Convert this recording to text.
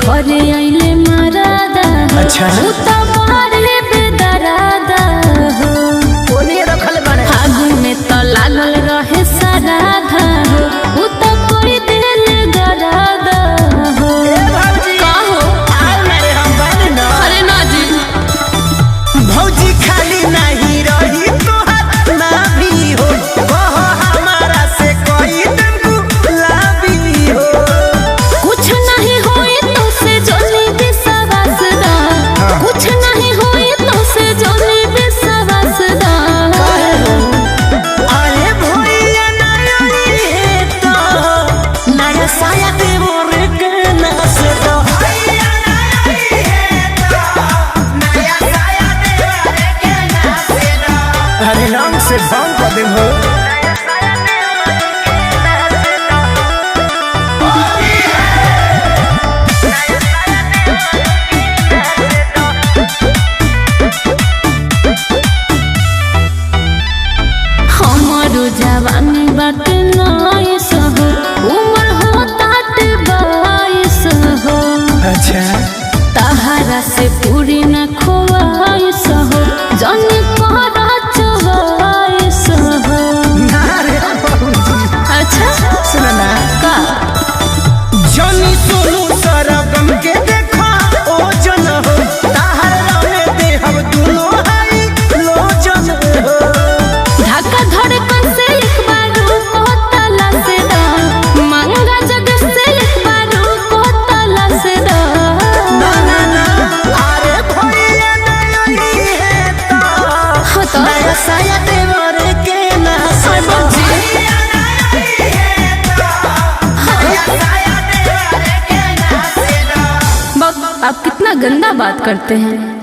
घरे आइले मारादा। अच्छा उता मारे बेदरादा हो कोने रखल बाड़े आगू में तो लागल रहे सराधा हो उता कोई दिल गरादा हो। ए भौजी का हो आओ ना रे हम बानी ना। अरे ना जी भौजी खाली नहीं रही तोहार ना भी हो कहो हमारा से कोई तुमको लाभी हो। कुछ नहीं होई तो से जोली विश्वास दा कुछ नहीं होई तो से जोली विश्वास दा। अरे भैया नया है तो नया साया देवो रे गना से तो भैया नया है तो नया साया देवो रे गना से तो। अरे रंग से भंग कर दे हो हमारो जवानी बात नाइस हो उम्र हो तात 22 हो। अच्छा तहारा से पूरी न खोवाइस हो जन करा चवाइस हो। ना रे भौजी अच्छा सुन ना का जनी सोनू सरगम के देखा ओ जन हो ताहर रमे दे हम दुनो हाई लो जन हो। धक्का धड़कन से एक बार को तलाश दा मंगा जग से एक बार को तलाश दा। ना ना ना अरे भैया नई है तो हाँ तो नया साया देवर के ना से भैया नई है तो नया साया देवर के ना से। आप कितना गंदा बात करते हैं।